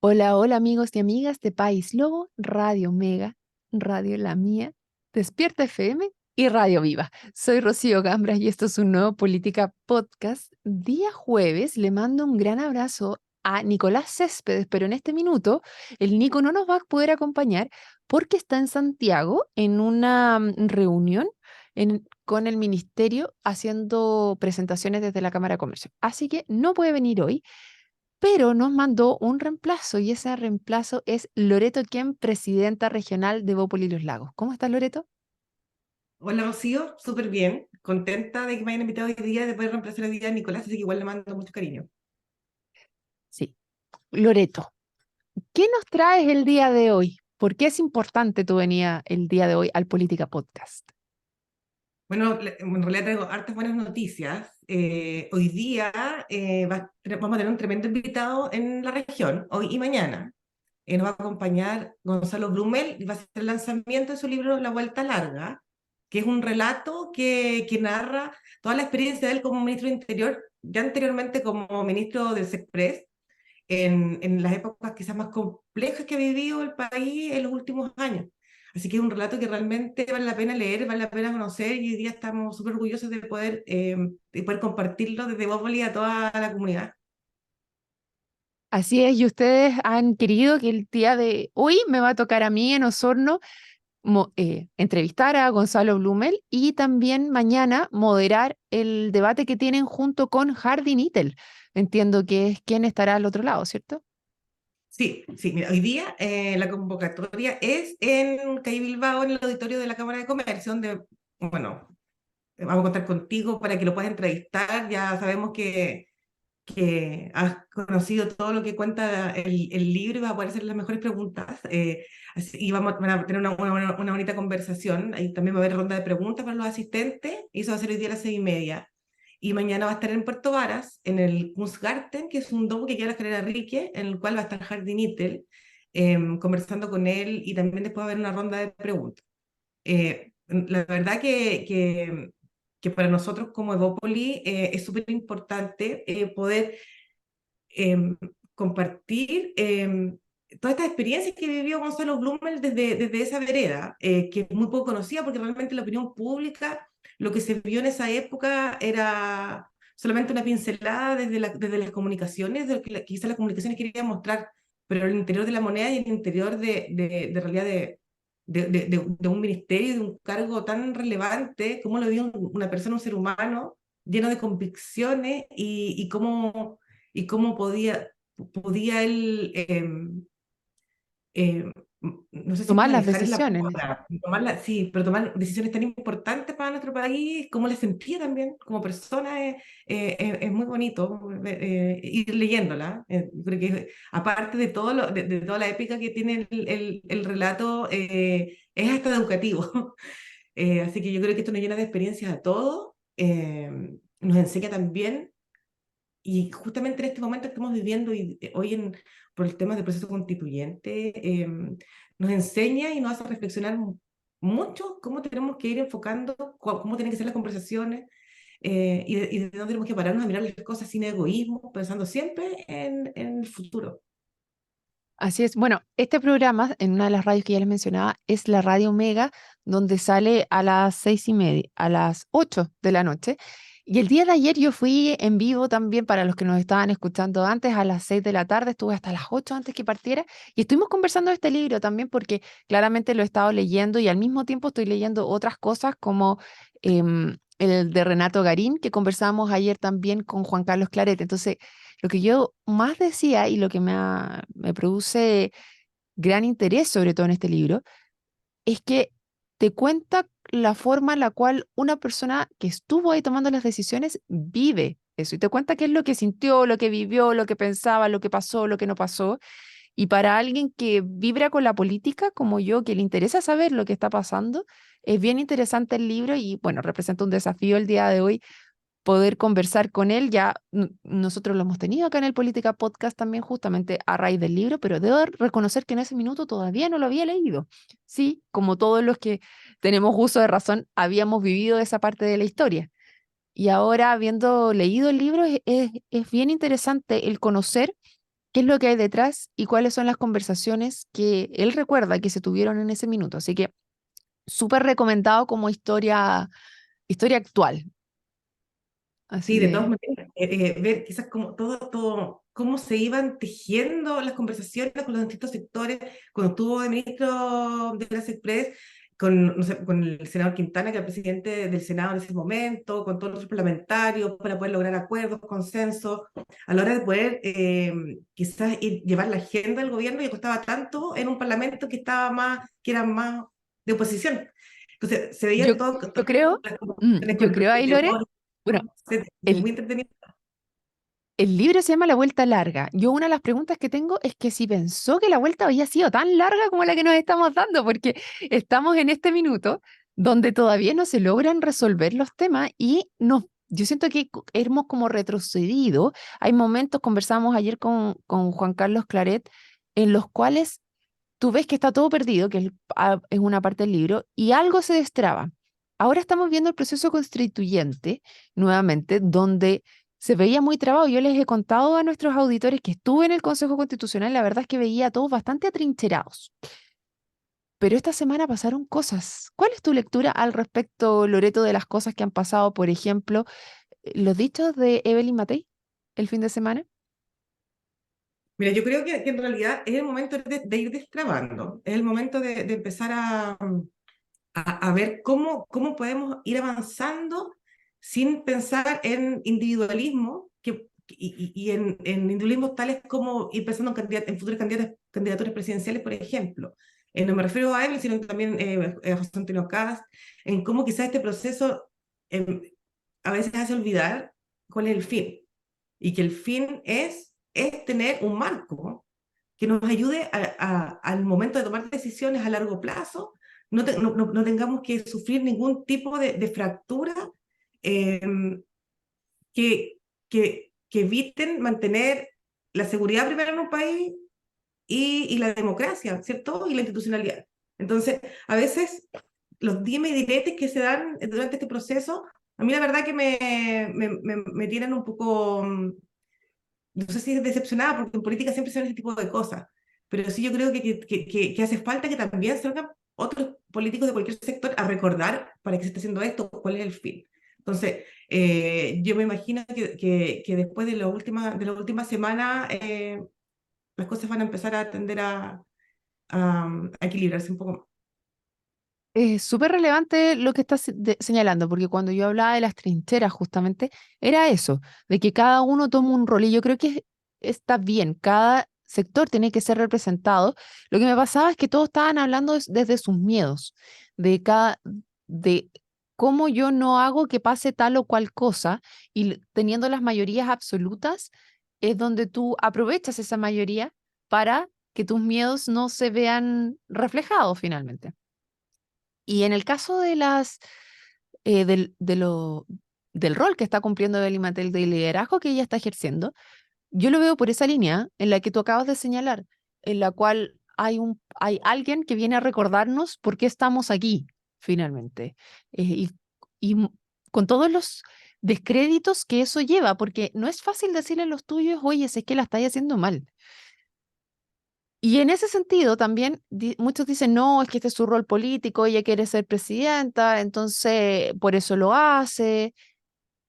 Hola, hola amigos y amigas de País Lobo, Radio Mega, Radio La Mía, Despierta FM y Radio Viva. Soy Rocío Gambras y esto es un nuevo Política Podcast. Día jueves le mando un gran abrazo a Nicolás Céspedes, pero en este minuto el Nico no nos va a poder acompañar porque está en Santiago en una reunión con el ministerio haciendo presentaciones desde la Cámara de Comercio. Así que no puede venir hoy, pero nos mandó un reemplazo y ese reemplazo es Loreto Quien, presidenta regional de Bópoli Los Lagos. ¿Cómo estás, Loreto? Hola Rocío, súper bien, contenta de que me hayan invitado hoy día de poder reemplazar hoy día a Nicolás, así que igual le mando mucho cariño. Sí. Loreto, ¿qué nos traes el día de hoy? ¿Por qué es importante tu venida el día de hoy al Política Podcast? Bueno, en realidad traigo hartas buenas noticias. Hoy día vamos a tener un tremendo invitado en la región, hoy y mañana. Nos va a acompañar Gonzalo Blumel y va a ser el lanzamiento de su libro La Vuelta Larga, que es un relato que narra toda la experiencia de él como ministro de Interior, ya anteriormente como ministro del SECPRES, en las épocas quizás más complejas que ha vivido el país en los últimos años. Así que es un relato que realmente vale la pena leer, vale la pena conocer y hoy día estamos súper orgullosos de poder compartirlo desde Bópoli a toda la comunidad. Así es, y ustedes han querido que el día de hoy me va a tocar a mí en Osorno entrevistar a Gonzalo Blumel y también mañana moderar el debate que tienen junto con Hardy Nittel. Entiendo que es quien estará al otro lado, ¿cierto? Sí, sí, mira, hoy día la convocatoria es en Calle Bilbao, en el auditorio de la Cámara de Comercio, donde, bueno, vamos a contar contigo para que lo puedas entrevistar. Ya sabemos que has conocido todo lo que cuenta el libro y vas a poder hacer las mejores preguntas. Y van a tener una bonita conversación. Ahí también va a haber ronda de preguntas para los asistentes y eso va a ser hoy día a las 6:30. Y mañana va a estar en Puerto Varas, en el Kunstgarten, que es un domo que queda en la escalera Rique, en el cual va a estar Hardy Nittel, conversando con él y también después va a haber una ronda de preguntas. La verdad que para nosotros como Evópoli es súper importante poder eh, compartir todas estas experiencias que vivió Gonzalo Blumel desde esa vereda, que es muy poco conocida porque realmente la opinión pública, lo que se vio en esa época era solamente una pincelada desde las comunicaciones, de lo que quizás las comunicaciones querían mostrar, pero el interior de la moneda y el interior de realidad de un ministerio, de un cargo tan relevante, cómo lo vio una persona, un ser humano, lleno de convicciones y cómo podía él, eh, no sé si Tomar las manejar es la decisiones. palabra, sí, pero tomar decisiones tan importantes para nuestro país, cómo le sentía también como persona, es muy bonito ir leyéndola. Creo que aparte de, de toda la épica que tiene el relato, es hasta educativo. Así que yo creo que esto nos llena de experiencias a todos, nos enseña también y justamente en este momento que estamos viviendo hoy por el tema del proceso constituyente, nos enseña y nos hace reflexionar mucho cómo tenemos que ir enfocando, cómo tienen que ser las conversaciones y de dónde tenemos que pararnos a mirar las cosas sin egoísmo, pensando siempre en el futuro. Así es. Bueno, este programa, en una de las radios que ya les mencionaba, es la Radio Mega, donde sale a las 6:30, a las 8 de la noche. Y el día de ayer yo fui en vivo también para los que nos estaban escuchando antes, a las 6 de la tarde, estuve hasta las 8 antes que partiera, y estuvimos conversando de este libro también porque claramente lo he estado leyendo y al mismo tiempo estoy leyendo otras cosas como el de Renato Garín, que conversamos ayer también con Juan Carlos Claret. Entonces, lo que yo más decía y lo que me produce gran interés, sobre todo en este libro, es que te cuenta la forma en la cual una persona que estuvo ahí tomando las decisiones vive eso y te cuenta qué es lo que sintió, lo que vivió, lo que pensaba, lo que pasó, lo que no pasó. Y para alguien que vibra con la política, como yo, que le interesa saber lo que está pasando, es bien interesante el libro y bueno, representa un desafío el día de hoy poder conversar con él. Ya nosotros lo hemos tenido acá en el Política Podcast también justamente a raíz del libro, pero debo reconocer que en ese minuto todavía no lo había leído. Sí, como todos los que tenemos uso de razón, habíamos vivido esa parte de la historia. Y ahora, habiendo leído el libro, es bien interesante el conocer qué es lo que hay detrás y cuáles son las conversaciones que él recuerda que se tuvieron en ese minuto. Así que súper recomendado como historia actual. Así Sí, de todas que maneras, ver quizás cómo cómo se iban tejiendo las conversaciones con los distintos sectores, cuando estuvo de ministro de las Express, con, no sé, con el senador Quintana, que era el presidente del Senado en ese momento, con todos los parlamentarios, para poder lograr acuerdos, consensos, a la hora de poder quizás llevar la agenda del gobierno, y costaba tanto en un parlamento que era más de oposición. Entonces, se yo, veía todo, yo todas creo, las conversaciones con yo el creo ahí, Lore, presidente, bueno, muy el, entretenido. el libro se llama La Vuelta Larga. Yo una de las preguntas que tengo es que si pensó que la vuelta había sido tan larga como la que nos estamos dando, porque estamos en este minuto donde todavía no se logran resolver los temas y yo siento que hemos como retrocedido. Hay momentos, conversamos ayer con Juan Carlos Claret, en los cuales tú ves que está todo perdido, que es una parte del libro, y algo se destraba. Ahora estamos viendo el proceso constituyente nuevamente, donde se veía muy trabado. Yo les he contado a nuestros auditores que estuve en el Consejo Constitucional, la verdad es que veía a todos bastante atrincherados. Pero esta semana pasaron cosas. ¿Cuál es tu lectura al respecto, Loreto, de las cosas que han pasado? Por ejemplo, los dichos de Evelyn Matei el fin de semana. Mira, yo creo que en realidad es el momento de ir destrabando, es el momento de empezar a ver cómo podemos ir avanzando sin pensar en individualismo y en individualismos tales como ir pensando en futuras candidaturas presidenciales, por ejemplo. No me refiero a él, sino también a José Antonio Cast, en cómo quizás este proceso em, a veces hace olvidar cuál es el fin, y que el fin es tener un marco que nos ayude al momento de tomar decisiones a largo plazo, no tengamos que sufrir ningún tipo de fractura eh, que, que eviten mantener la seguridad primero en un país y la democracia, ¿cierto? Y la institucionalidad. Entonces, a veces los dime y diretes que se dan durante este proceso, a mí la verdad que me tienen un poco, no sé si es decepcionada, porque en política siempre se ven ese tipo de cosas, pero sí yo creo que hace falta que también salgan otros políticos de cualquier sector a recordar para qué se está haciendo esto, cuál es el fin. Entonces, yo me imagino que después de la última semana, las cosas van a empezar a tender a equilibrarse un poco más. Es súper relevante lo que estás señalando, porque cuando yo hablaba de las trincheras, justamente, era eso, de que cada uno toma un rol, y yo creo que está bien, cada sector tiene que ser representado. Lo que me pasaba es que todos estaban hablando desde sus miedos, de de cómo yo no hago que pase tal o cual cosa, y teniendo las mayorías absolutas, es donde tú aprovechas esa mayoría para que tus miedos no se vean reflejados finalmente. Y en el caso de del rol que está cumpliendo Evelyn Matei, del liderazgo que ella está ejerciendo, yo lo veo por esa línea en la que tú acabas de señalar, en la cual hay alguien que viene a recordarnos por qué estamos aquí, finalmente. Y con todos los descréditos que eso lleva, porque no es fácil decirle a los tuyos, oye, es que la estáis haciendo mal. Y en ese sentido también muchos dicen, no, es que este es su rol político, ella quiere ser presidenta, entonces por eso lo hace.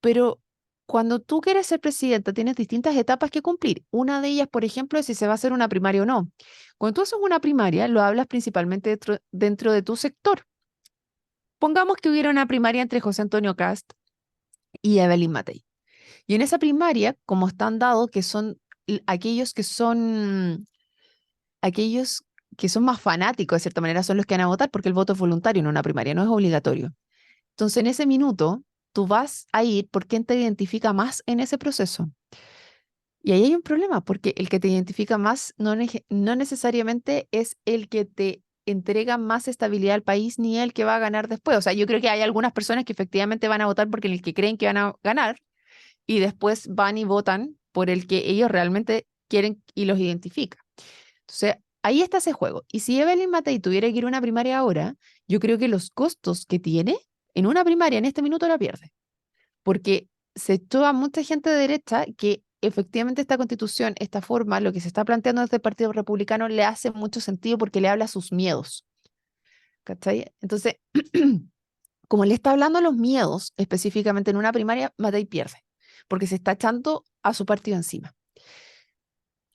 Pero cuando tú quieres ser presidenta, tienes distintas etapas que cumplir. Una de ellas, por ejemplo, es si se va a hacer una primaria o no. Cuando tú haces una primaria, lo hablas principalmente dentro de tu sector. Pongamos que hubiera una primaria entre José Antonio Cast y Evelyn Matei. Y en esa primaria, como están dados, que son aquellos que son más fanáticos, de cierta manera, son los que van a votar porque el voto es voluntario en una primaria, no es obligatorio. Entonces, en ese minuto, tú vas a ir por quién te identifica más en ese proceso. Y ahí hay un problema, porque el que te identifica más no necesariamente es el que te entrega más estabilidad al país ni el que va a ganar después. O sea, yo creo que hay algunas personas que efectivamente van a votar porque el que creen que van a ganar y después van y votan por el que ellos realmente quieren y los identifica. Entonces, ahí está ese juego. Y si Evelyn Matei tuviera que ir a una primaria ahora, yo creo que los costos que tiene en una primaria en este minuto la pierde. Porque se echó a mucha gente de derecha que efectivamente esta constitución, esta forma, lo que se está planteando desde el Partido Republicano le hace mucho sentido porque le habla a sus miedos, ¿cachai? Entonces, como le está hablando a los miedos, específicamente en una primaria, Matei pierde, porque se está echando a su partido encima.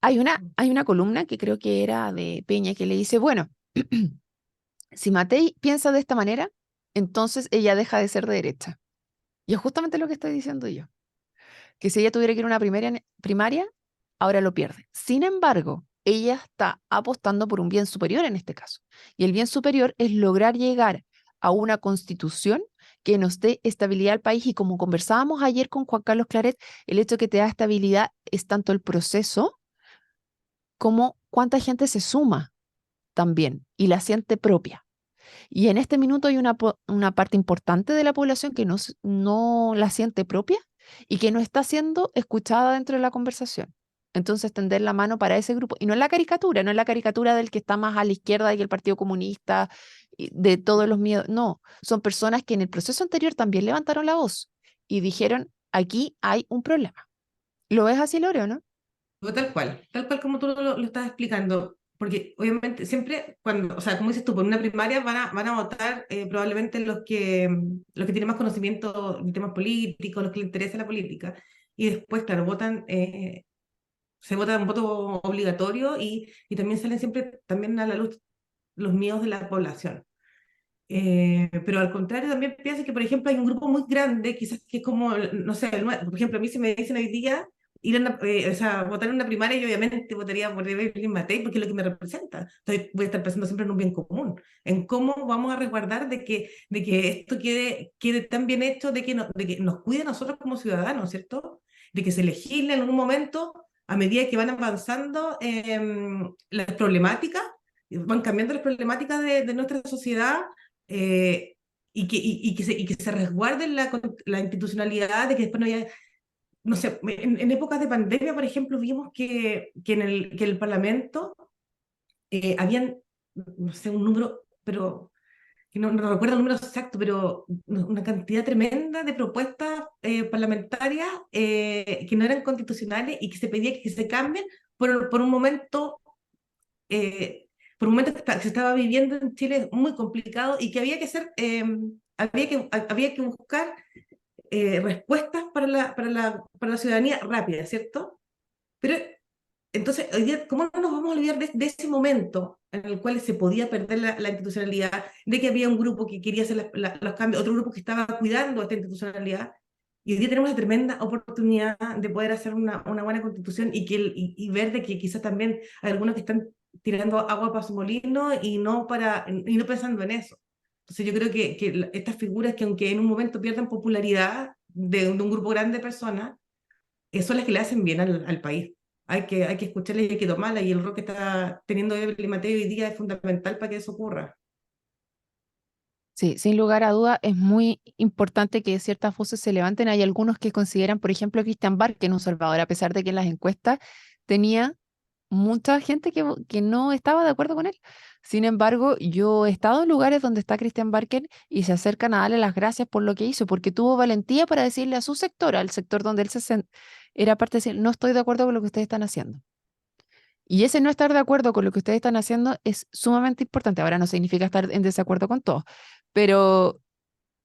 Hay una columna que creo que era de Peña que le dice, bueno, si Matei piensa de esta manera, entonces ella deja de ser de derecha. Y es justamente lo que estoy diciendo yo, que si ella tuviera que ir a una primaria, ahora lo pierde. Sin embargo, ella está apostando por un bien superior en este caso. Y el bien superior es lograr llegar a una constitución que nos dé estabilidad al país. Y como conversábamos ayer con Juan Carlos Claret, el hecho que te da estabilidad es tanto el proceso como cuánta gente se suma también y la siente propia. Y en este minuto hay una parte importante de la población que no la siente propia y que no está siendo escuchada dentro de la conversación. Entonces, tender la mano para ese grupo. Y no es la caricatura, no es la caricatura del que está más a la izquierda que el Partido Comunista, y de todos los miedos. No, son personas que en el proceso anterior también levantaron la voz y dijeron, aquí hay un problema. ¿Lo ves así, Lore, o no? O tal cual como tú lo estás explicando, porque obviamente siempre, cuando, o sea, como dices tú, por una primaria van a votar probablemente los que tienen más conocimiento de temas políticos, los que les interesa la política, y después, claro, se vota un voto obligatorio y también salen siempre también a la luz los miedos de la población. Pero al contrario, también pienso que, por ejemplo, hay un grupo muy grande, quizás que es como, no sé, por ejemplo, a mí se me dicen hoy día ir a o sea, votar en una primaria y obviamente votaría por Evelyn Matei porque es lo que me representa. Entonces voy a estar pensando siempre en un bien común, en cómo vamos a resguardar de que esto quede tan bien hecho, de que nos cuide a nosotros como ciudadanos, ¿cierto? De que se legisle en un momento a medida que van avanzando las problemáticas, van cambiando las problemáticas de nuestra sociedad, eh, y que se resguarde la institucionalidad, de que después no haya, no sé, en épocas de pandemia, por ejemplo, vimos que el Parlamento habían, no sé, un número, pero que no recuerdo el número exacto, pero una cantidad tremenda de propuestas parlamentarias que no eran constitucionales y que se pedía que se cambien por un momento eh, por un momento que se estaba viviendo en Chile muy complicado y que había que buscar respuestas para la ciudadanía rápida, ¿cierto? Pero entonces, hoy día, ¿cómo no nos vamos a olvidar de ese momento en el cual se podía perder la institucionalidad, de que había un grupo que quería hacer los cambios, otro grupo que estaba cuidando esta institucionalidad? Y hoy día tenemos la tremenda oportunidad de poder hacer una buena constitución y ver de que quizás también hay algunos que están tirando agua para su molino y no pensando en eso. Entonces yo creo que estas figuras que aunque en un momento pierdan popularidad de un grupo grande de personas, son las que le hacen bien al país. Hay que escucharlas y hay que tomarlas, y el rol que está teniendo Evelyn Mateo hoy día es fundamental para que eso ocurra. Sí, sin lugar a duda es muy importante que ciertas voces se levanten. Hay algunos que consideran, por ejemplo, a Christian Barker un salvador, a pesar de que en las encuestas tenía mucha gente que no estaba de acuerdo con él. Sin embargo, yo he estado en lugares donde está Christian Barker y se acercan a darle las gracias por lo que hizo, porque tuvo valentía para decirle a su sector, al sector donde él era parte de decir, no estoy de acuerdo con lo que ustedes están haciendo. Y ese no estar de acuerdo con lo que ustedes están haciendo es sumamente importante. Ahora no significa estar en desacuerdo con todo, pero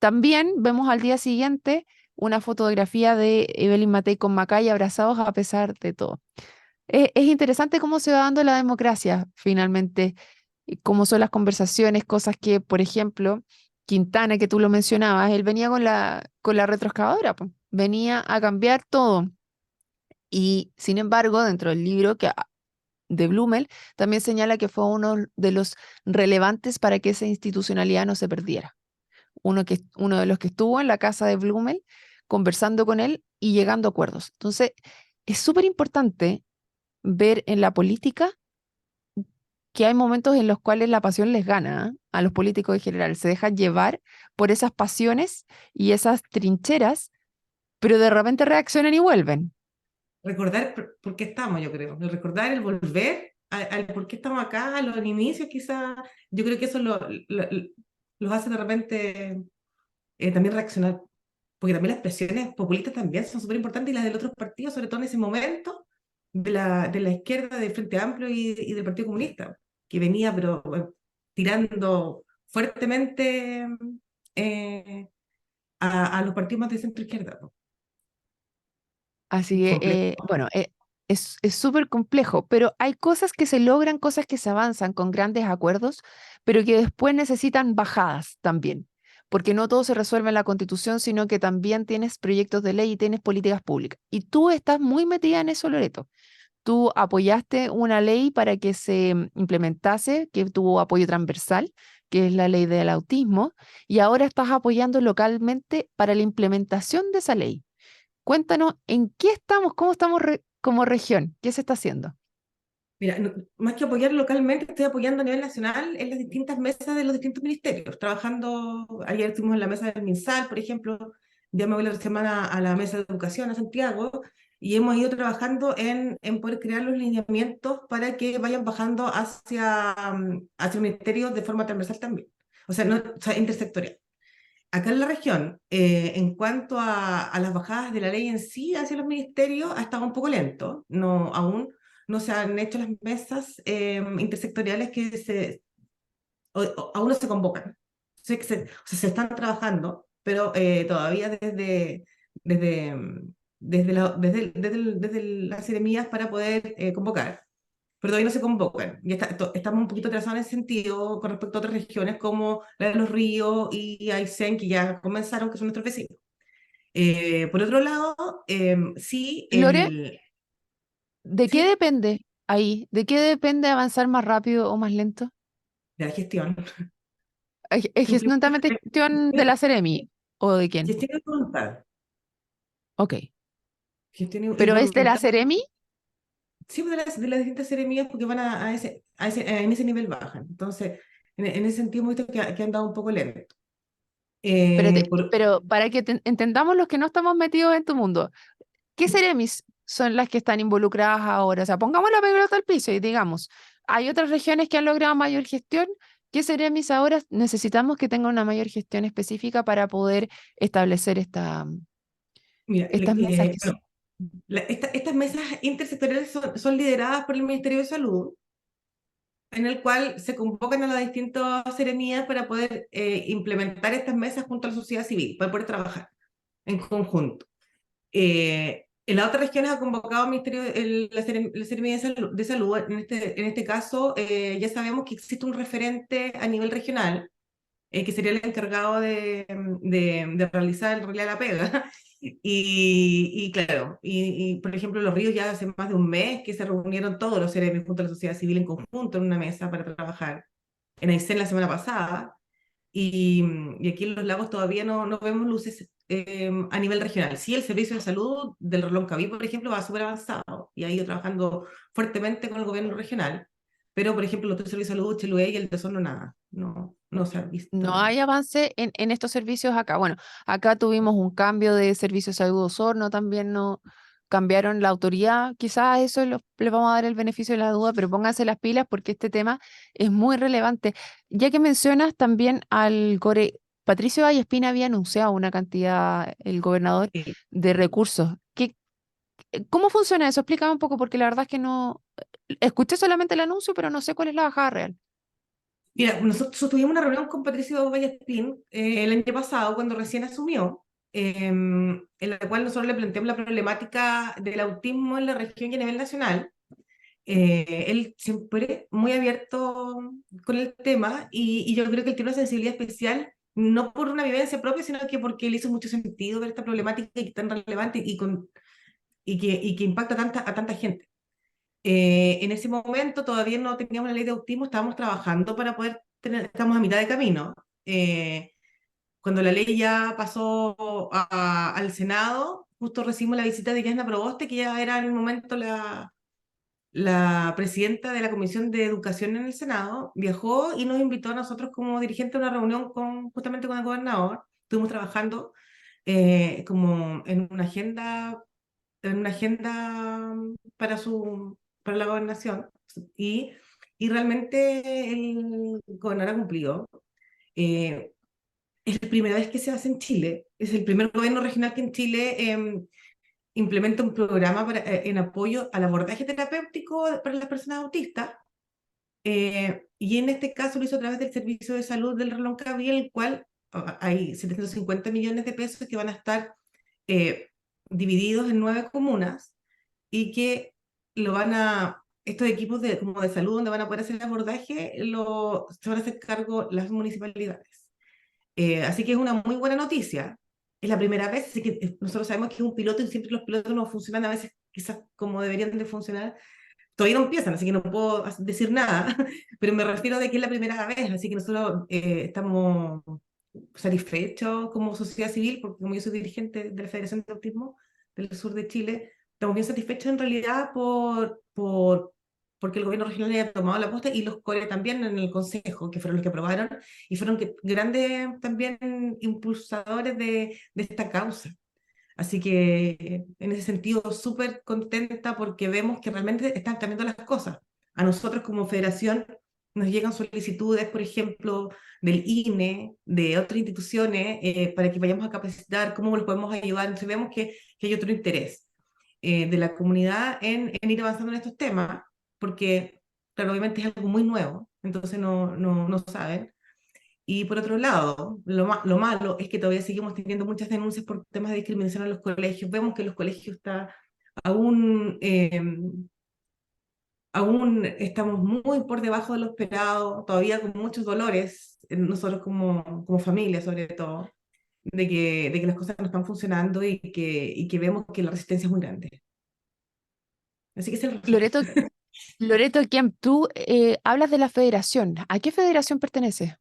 también vemos al día siguiente una fotografía de Evelyn Matei con Macay abrazados a pesar de todo. Es interesante cómo se va dando la democracia finalmente, y cómo son las conversaciones, cosas que, por ejemplo, Quintana, que tú lo mencionabas, él venía con la retroexcavadora, po, venía a cambiar todo. Y sin embargo, dentro del libro de Blumel, también señala que fue uno de los relevantes para que esa institucionalidad no se perdiera. Uno de los que estuvo en la casa de Blumel conversando con él y llegando a acuerdos. Entonces, es súper importante ver en la política que hay momentos en los cuales la pasión les gana, ¿ah? A los políticos en general. Se dejan llevar por esas pasiones y esas trincheras, pero de repente reaccionan y vuelven. Recordar por qué estamos, yo creo. El recordar, el volver al por qué estamos acá, a los inicios quizás. Yo creo que eso los hace de repente también reaccionar. porque también las presiones populistas también son súper importantes y las de los otros partidos, sobre todo en ese momento de la izquierda, del Frente Amplio y del Partido Comunista, que venía pero tirando fuertemente eh, a los partidos más de centro izquierda. ¿No? Así que, Complejo. bueno, es súper complejo, pero hay cosas que se logran, cosas que se avanzan con grandes acuerdos, pero que después necesitan bajadas también, porque no todo se resuelve en la Constitución, sino que también tienes proyectos de ley y tienes políticas públicas. Y tú estás muy metida en eso, Loreto. Tú apoyaste una ley para que se implementase, que tuvo apoyo transversal, que es la ley del autismo, y ahora estás apoyando localmente para la implementación de esa ley. Cuéntanos en qué estamos, cómo estamos como región, qué se está haciendo. Mira, más que apoyar localmente, estoy apoyando a nivel nacional en las distintas mesas de los distintos ministerios. Trabajando, ayer estuvimos en la mesa del MinSal, por ejemplo, ya me voy la otra semana a la mesa de educación a Santiago, y hemos ido trabajando en poder crear los lineamientos para que vayan bajando hacia el ministerio de forma transversal también. O sea, no, o sea, intersectorial. Acá en la región, en cuanto a las bajadas de la ley en sí hacia los ministerios, ha estado un poco lento. No, aún no se han hecho las mesas intersectoriales aún no se convocan. Sé que o sea, se están trabajando, pero todavía desde, desde las seremías para poder convocar, pero todavía no se convocan. Y estamos un poquito atrasados en ese sentido con respecto a otras regiones como la de Los Ríos y Aysén, que ya comenzaron, que son nuestros vecinos. Por otro lado, sí, Lore, ¿de qué sí, depende ahí? ¿De qué depende avanzar más rápido o más lento? de la gestión. Es netamente gestión de la Seremi o de quién? Gestión y voluntad. Ok. Gestión y ¿Pero es de la voluntad. Seremi? Sí, pues de las distintas seremías porque van en ese nivel bajan. Entonces, en ese sentido, hemos visto que han dado un poco lento. Espérate, Por, pero para que entendamos los que no estamos metidos en tu mundo, ¿qué Ceremis son las que están involucradas ahora? O sea, pongamos la pelota al piso y digamos, hay otras regiones que han logrado mayor gestión. ¿Qué Ceremis ahora necesitamos que tengan una mayor gestión específica para poder establecer mira, estas mesas bueno, estas mesas intersectoriales son lideradas por el Ministerio de Salud, en el cual se convocan a las distintas seremías para poder implementar estas mesas junto a la sociedad civil, para poder trabajar en conjunto. En las otras regiones ha convocado el Ministerio, la Seremía de Salud. En este caso, ya sabemos que existe un referente a nivel regional, que sería el encargado de realizar en realidad la pega. Y claro, por ejemplo, Los Ríos ya hace más de un mes que se reunieron todos los CRM junto a la sociedad civil en conjunto en una mesa para trabajar. En Aysén la semana pasada. Y aquí en Los Lagos todavía no vemos luces a nivel regional. Sí, el servicio de salud del Reloncaví, por ejemplo, va súper avanzado y ha ido trabajando fuertemente con el gobierno regional, pero, por ejemplo, los tres servicios de salud, Chiloé y el Tesoro, nada, no se ha no visto. hay avance en estos servicios acá. Bueno, acá tuvimos un cambio de servicio de salud Osorno, también no cambiaron la autoridad. Quizás eso le vamos a dar el beneficio de la duda, pero pónganse las pilas porque este tema es muy relevante. Ya que mencionas también al Core, Patricio Vallespina había anunciado una cantidad, el gobernador, Eh, de recursos. ¿Cómo funciona eso? Explícame un poco, porque la verdad es que no, escuché solamente el anuncio, pero no sé cuál es la bajada real. Mira, nosotros tuvimos una reunión con Patricio Vallespín el año pasado, cuando recién asumió, en la cual nosotros le planteamos la problemática del autismo en la región y a nivel nacional. Él siempre muy abierto con el tema y yo creo que él tiene una sensibilidad especial, no por una vivencia propia, sino que porque le hizo mucho sentido ver esta problemática y que es tan relevante y que impacta a tanta gente. En ese momento todavía no teníamos la ley de autismo, estábamos trabajando para poder tener, estamos a mitad de camino. Cuando la ley ya pasó al Senado, justo recibimos la visita de Yasna Proboste, que ya era en el momento la presidenta de la Comisión de Educación en el Senado, viajó y nos invitó a nosotros como dirigente a una reunión justamente con el gobernador. Estuvimos trabajando como en una agenda para la gobernación y, y realmente el gobernador ha cumplido. Eh, Es la primera vez que se hace en Chile. Es el primer gobierno regional que en Chile implementa un programa en apoyo al abordaje terapéutico para las personas autistas. Y en este caso lo hizo a través del Servicio de Salud del Reloncaví, el cual hay 750 millones de pesos que van a estar eh, divididos en 9 comunas y que lo van a, estos equipos como de salud donde van a poder hacer el abordaje, se van a hacer cargo las municipalidades. Así que es una muy buena noticia. Es la primera vez, así que nosotros sabemos que es un piloto y siempre los pilotos no funcionan a veces quizás como deberían de funcionar. Todavía no empiezan, así que no puedo decir nada, pero me refiero de que es la primera vez, así que nosotros estamos satisfechos como sociedad civil, porque como yo soy dirigente de la Federación de Autismo del Sur de Chile, estamos bien satisfechos en realidad porque el gobierno regional haya tomado la posta y los CORE también en el Consejo, que fueron los que aprobaron y fueron grandes también impulsadores de esta causa. Así que en ese sentido súper contenta porque vemos que realmente están cambiando las cosas. A nosotros como federación nos llegan solicitudes, por ejemplo, del INE, de otras instituciones, para que vayamos a capacitar, cómo los podemos ayudar. Entonces vemos que hay otro interés de la comunidad en ir avanzando en estos temas, porque, claro, obviamente es algo muy nuevo, entonces no saben. Y por otro lado, lo malo es que todavía seguimos teniendo muchas denuncias por temas de discriminación en los colegios. Vemos que los colegios está aún, aún estamos muy por debajo de lo esperado, todavía con muchos dolores, nosotros como familia sobre todo, de que las cosas no están funcionando y que vemos que la resistencia es muy grande. Así que ese es el resumen. Loreto, Loreto Kemp, tú hablas de la federación. ¿A qué federación pertenece?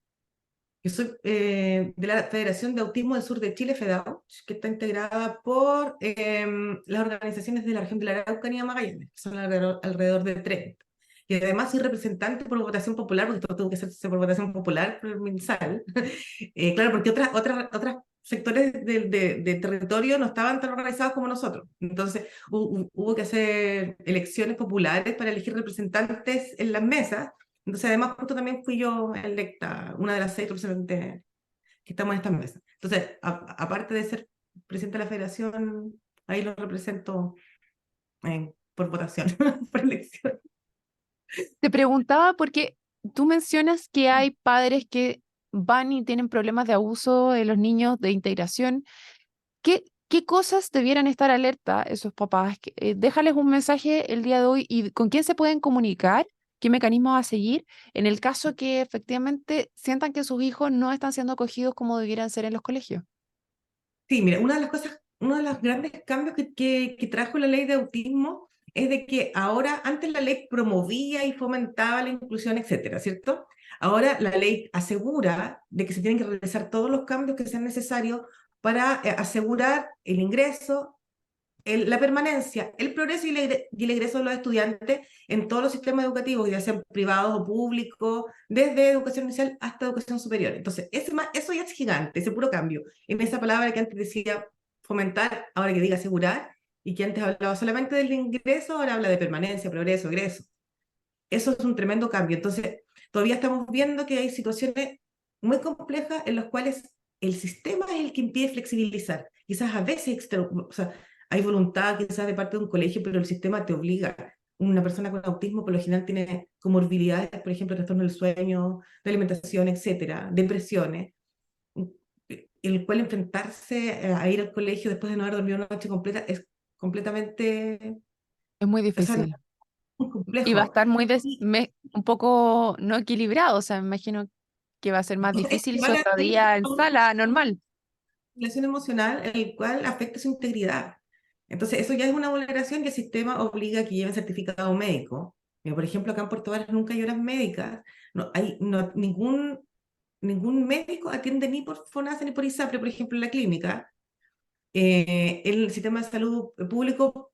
Yo soy de la Federación de Autismo del Sur de Chile, FEDAU, que está integrada por las organizaciones de la región de la Araucanía y Magallanes, que son alrededor de 30. Y además soy representante por votación popular, porque todo tuvo que hacerse por votación popular, por el MinSal. Claro, porque otras sectores del territorio no estaban tan organizados como nosotros. Entonces hubo que hacer elecciones populares para elegir representantes en las mesas. Entonces, además, justo también fui yo electa, una de las 6 representantes que estamos en esta mesa. Entonces, aparte de ser presidenta de la federación, ahí lo represento por votación, por elección. Te preguntaba porque tú mencionas que hay padres que van y tienen problemas de abuso de los niños de integración. ¿Qué cosas debieran estar alerta esos papás? Déjales un mensaje el día de hoy y con quién se pueden comunicar, qué mecanismos a seguir en el caso que efectivamente sientan que sus hijos no están siendo acogidos como debieran ser en los colegios. Sí, mira, una de las cosas, uno de los grandes cambios que trajo la ley de autismo es de que ahora, antes la ley promovía y fomentaba la inclusión, etcétera, ¿cierto? Ahora la ley asegura de que se tienen que realizar todos los cambios que sean necesarios para asegurar el ingreso, la permanencia, el progreso y el egreso de los estudiantes en todos los sistemas educativos, ya sean privados o públicos, desde educación inicial hasta educación superior. Entonces, eso ya es gigante, ese puro cambio. En esa palabra que antes decía fomentar, ahora que diga asegurar, y que antes hablaba solamente del ingreso, ahora habla de permanencia, progreso, egreso. Eso es un tremendo cambio. Entonces, todavía estamos viendo que hay situaciones muy complejas en las cuales el sistema es el que impide flexibilizar. Quizás a veces o sea, hay voluntad quizás de parte de un colegio, pero el sistema te obliga. Una persona con autismo por lo general tiene comorbilidades, por ejemplo, trastorno del sueño, de alimentación, etcétera, depresiones, el cual enfrentarse a ir al colegio después de no haber dormido una noche completa es completamente, Es muy o sea, difícil. muy Y va a complejo. estar un poco no equilibrado, o sea, me imagino que va a ser más O sea, es difícil que su van a otro tener día en una sala normal. relación emocional en el cual afecta su integridad. Entonces, eso ya es una vulneración y el sistema obliga a que lleven certificado médico. Por ejemplo, acá en Puerto Varas nunca hay horas médicas. Ningún médico atiende ni por FONASA ni por ISAPRE, por ejemplo, en la clínica. El sistema de salud público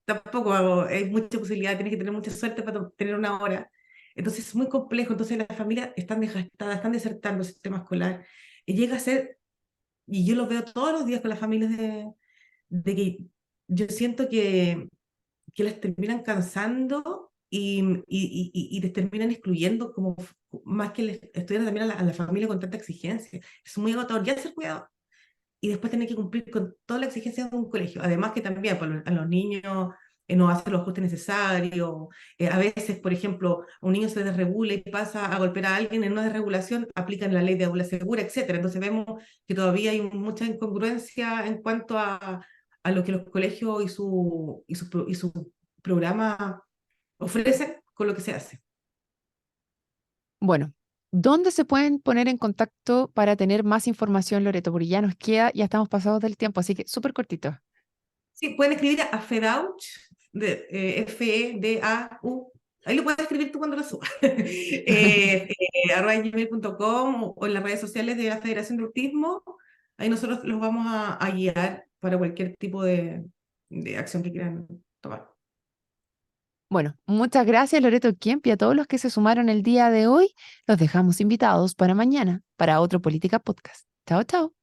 tampoco hay mucha posibilidad, tienes que tener mucha suerte para tener una hora. Entonces es muy complejo, entonces las familias están desgastadas, están desertando el sistema escolar. Y llega a ser, y yo lo veo todos los días con las familias de que yo siento que las terminan cansando y les terminan excluyendo como más que les estudian también a la familia con tanta exigencia. Es muy agotador ya ser cuidado y después tener que cumplir con toda la exigencia de un colegio. Además que también pues, a los niños no hacen los ajustes necesarios. A veces, por ejemplo, un niño se desregula y pasa a golpear a alguien en una desregulación, aplican la ley de aula segura, etcétera. Entonces vemos que todavía hay mucha incongruencia en cuanto a lo que los colegios y su programa ofrecen con lo que se hace. Bueno, ¿dónde se pueden poner en contacto para tener más información, Loreto? Porque ya nos queda, ya estamos pasados del tiempo, así que súper cortito. Sí, pueden escribir a Fedauch, Fedau. Ahí lo puedes escribir tú cuando lo subas. Arroba gmail.com o en las redes sociales de la Federación de Autismo. Ahí nosotros los vamos a guiar para cualquier tipo de acción que quieran tomar. Bueno, muchas gracias, Loreto Kemp, y a todos los que se sumaron el día de hoy. Los dejamos invitados para mañana, para otro Política Podcast. Chao, chao.